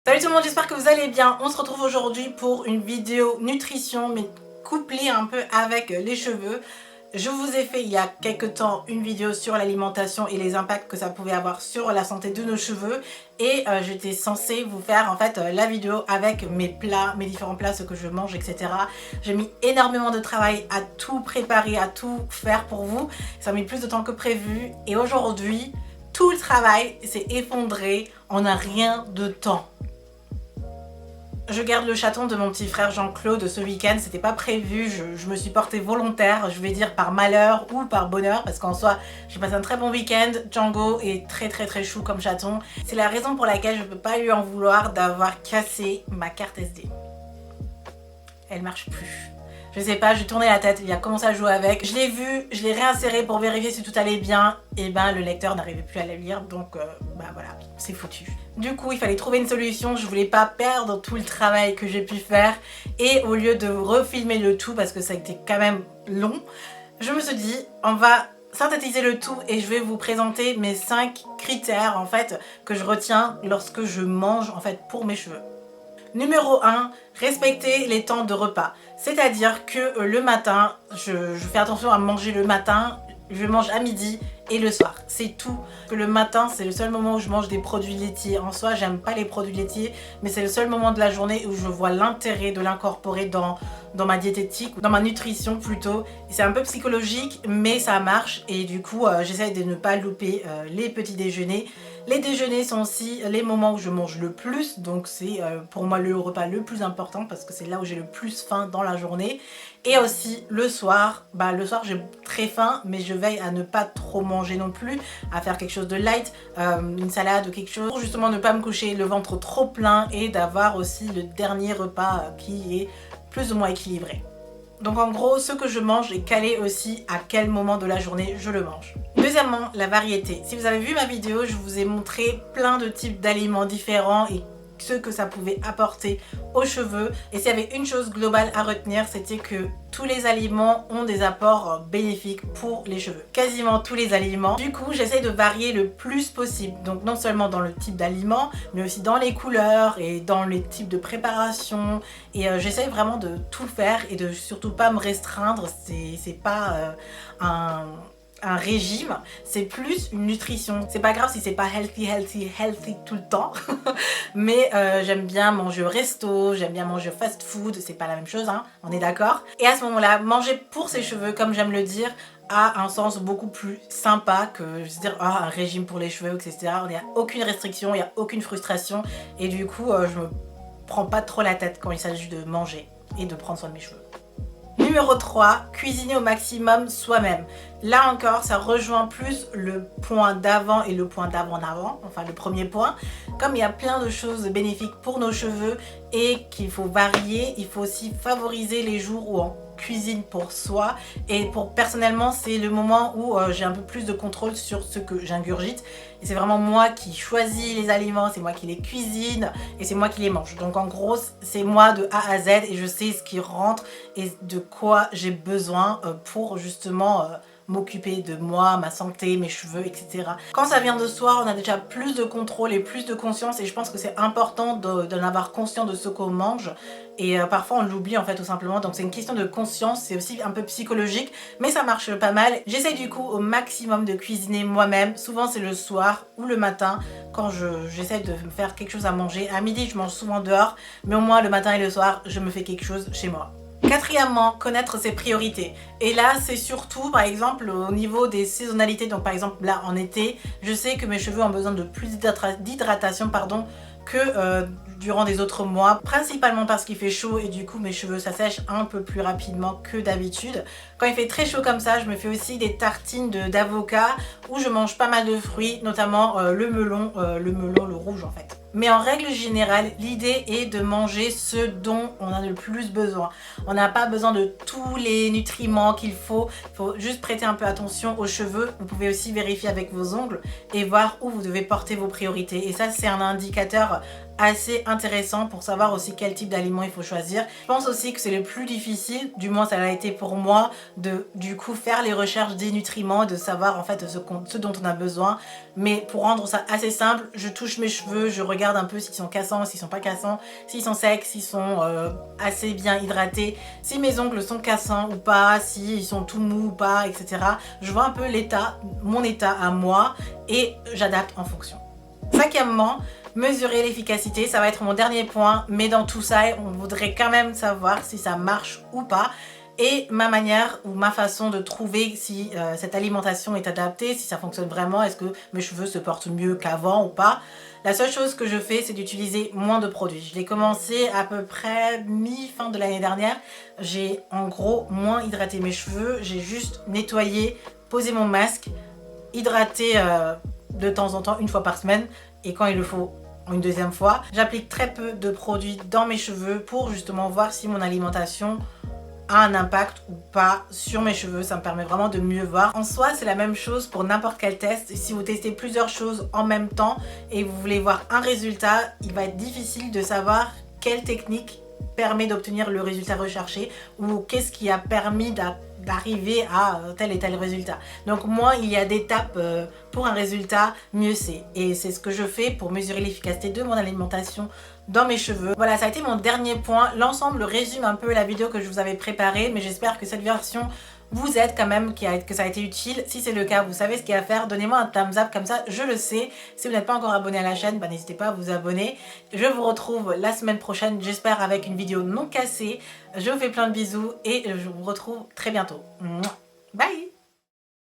Salut tout le monde, j'espère que vous allez bien. On se retrouve aujourd'hui pour une vidéo nutrition mais couplée un peu avec les cheveux. Je vous ai fait il y a quelques temps une vidéo sur l'alimentation et les impacts que ça pouvait avoir sur la santé de nos cheveux et j'étais censée vous faire en fait la vidéo avec mes plats, mes différents plats, ce que je mange, etc. J'ai mis énormément de travail à tout préparer, à tout faire pour vous. Ça a mis plus de temps que prévu et aujourd'hui tout le travail s'est effondré, on n'a rien de temps. Je garde le chaton de mon petit frère Jean-Claude ce week-end, c'était pas prévu, je me suis portée volontaire, je vais dire par malheur ou par bonheur, parce qu'en soi j'ai passé un très bon week-end. Django est très chou comme chaton. C'est la raison pour laquelle je peux pas lui en vouloir d'avoir cassé ma carte SD. Elle marche plus. Je sais pas, j'ai tourné la tête, il a commencé à jouer avec. Je l'ai vu, je l'ai réinséré pour vérifier si tout allait bien. Et ben le lecteur n'arrivait plus à la lire, donc bah voilà, c'est foutu. Du coup, il fallait trouver une solution, je voulais pas perdre tout le travail que j'ai pu faire. Et au lieu de refilmer le tout, parce que ça a été quand même long, je me suis dit, on va synthétiser le tout et je vais vous présenter mes 5 critères en fait que je retiens lorsque je mange en fait pour mes cheveux. Numéro 1, respecter les temps de repas. C'est-à-dire que le matin, je fais attention à manger le matin, je mange à midi et le soir. C'est tout. Le matin, c'est le seul moment où je mange des produits laitiers. En soi, j'aime pas les produits laitiers, mais c'est le seul moment de la journée où je vois l'intérêt de l'incorporer dans ma diététique, dans ma nutrition plutôt. C'est un peu psychologique, mais ça marche et du coup, j'essaie de ne pas louper les petits déjeuners. Les déjeuners sont aussi les moments où je mange le plus, donc c'est pour moi le repas le plus important parce que c'est là où j'ai le plus faim dans la journée. Et aussi le soir, j'ai très faim mais je veille à ne pas trop manger non plus, à faire quelque chose de light, une salade ou quelque chose pour justement ne pas me coucher le ventre trop plein et d'avoir aussi le dernier repas qui est plus ou moins équilibré. Donc en gros, ce que je mange est calé aussi à quel moment de la journée je le mange. Deuxièmement, la variété. Si vous avez vu ma vidéo, je vous ai montré plein de types d'aliments différents et ce que ça pouvait apporter aux cheveux. Et s'il y avait une chose globale à retenir, c'était que tous les aliments ont des apports bénéfiques pour les cheveux. Quasiment tous les aliments. Du coup, j'essaie de varier le plus possible. Donc non seulement dans le type d'aliments, mais aussi dans les couleurs et dans les types de préparation. Et j'essaie vraiment de tout faire et de surtout pas me restreindre. C'est pas un régime, c'est plus une nutrition. C'est pas grave si c'est pas healthy tout le temps, mais j'aime bien manger au resto, j'aime bien manger au fast food, c'est pas la même chose, hein, on est d'accord. Et à ce moment-là, manger pour ses cheveux, comme j'aime le dire, a un sens beaucoup plus sympa que je veux dire un régime pour les cheveux, etc. Il n'y a aucune restriction, il n'y a aucune frustration, et du coup, je me prends pas trop la tête quand il s'agit de manger et de prendre soin de mes cheveux. Numéro 3, cuisiner au maximum soi-même. Là encore, ça rejoint plus le point d'avant et le point d'avant, enfin le premier point. Comme il y a plein de choses bénéfiques pour nos cheveux et qu'il faut varier, il faut aussi favoriser les jours où on cuisine pour soi. Et personnellement, c'est le moment où j'ai un peu plus de contrôle sur ce que j'ingurgite. Et c'est vraiment moi qui choisis les aliments, c'est moi qui les cuisine et c'est moi qui les mange. Donc en gros, c'est moi de A à Z et je sais ce qui rentre et de quoi j'ai besoin pour justement m'occuper de moi, ma santé, mes cheveux, etc. Quand ça vient de soi, on a déjà plus de contrôle et plus de conscience et je pense que c'est important d'en avoir conscience de ce qu'on mange et parfois on l'oublie en fait tout simplement. Donc c'est une question de conscience, c'est aussi un peu psychologique mais ça marche pas mal. J'essaie du coup au maximum de cuisiner moi-même. Souvent c'est le soir ou le matin quand j'essaie de me faire quelque chose à manger. À midi je mange souvent dehors mais au moins le matin et le soir je me fais quelque chose chez moi. Quatrièmement, connaître ses priorités. Et là, c'est surtout, par exemple, au niveau des saisonnalités. Donc, par exemple, là, en été, je sais que mes cheveux ont besoin de plus d'hydratation, que durant des autres mois, principalement parce qu'il fait chaud et du coup mes cheveux s'assèchent un peu plus rapidement que d'habitude. Quand il fait très chaud comme ça, je me fais aussi des tartines d'avocat où je mange pas mal de fruits, notamment le melon, le rouge en fait. Mais en règle générale, l'idée est de manger ce dont on a le plus besoin. On n'a pas besoin de tous les nutriments qu'il faut. Il faut juste prêter un peu attention aux cheveux. Vous pouvez aussi vérifier avec vos ongles et voir où vous devez porter vos priorités. Et ça, c'est un indicateur assez intéressant pour savoir aussi quel type d'aliment il faut choisir. Je pense aussi que c'est le plus difficile, du moins ça l'a été pour moi, de du coup faire les recherches des nutriments, de savoir en fait ce dont on a besoin. Mais pour rendre ça assez simple, je touche mes cheveux, je regarde regarde un peu s'ils sont cassants, s'ils sont pas cassants, s'ils sont secs, s'ils sont assez bien hydratés, si mes ongles sont cassants ou pas, s'ils sont tout mous ou pas, etc. Je vois un peu l'état, mon état à moi et j'adapte en fonction. Cinquièmement, mesurer l'efficacité, ça va être mon dernier point, mais dans tout ça, on voudrait quand même savoir si ça marche ou pas. Et ma manière ou ma façon de trouver si cette alimentation est adaptée, si ça fonctionne vraiment, est-ce que mes cheveux se portent mieux qu'avant ou pas. La seule chose que je fais, c'est d'utiliser moins de produits. Je l'ai commencé à peu près mi-fin de l'année dernière. J'ai en gros moins hydraté mes cheveux, j'ai juste nettoyé, posé mon masque, hydraté de temps en temps, une fois par semaine, et quand il le faut, une deuxième fois. J'applique très peu de produits dans mes cheveux pour justement voir si mon alimentation a un impact ou pas sur mes cheveux. Ça me permet vraiment de mieux voir. En soi, c'est la même chose pour n'importe quel test. Si vous testez plusieurs choses en même temps et vous voulez voir un résultat, il va être difficile de savoir quelle technique permet d'obtenir le résultat recherché ou qu'est-ce qui a permis d'arriver à tel et tel résultat. Donc moins il y a d'étapes pour un résultat, mieux c'est. Et c'est ce que je fais pour mesurer l'efficacité de mon alimentation dans mes cheveux. Voilà, ça a été mon dernier point. L'ensemble résume un peu la vidéo que je vous avais préparée, mais j'espère que cette version vous aide quand même, que ça a été utile. Si c'est le cas, vous savez ce qu'il y a à faire. Donnez-moi un thumbs up, comme ça je le sais. Si vous n'êtes pas encore abonné à la chaîne, bah, n'hésitez pas à vous abonner. Je vous retrouve la semaine prochaine, j'espère avec une vidéo non cassée. Je vous fais plein de bisous et je vous retrouve très bientôt. Bye!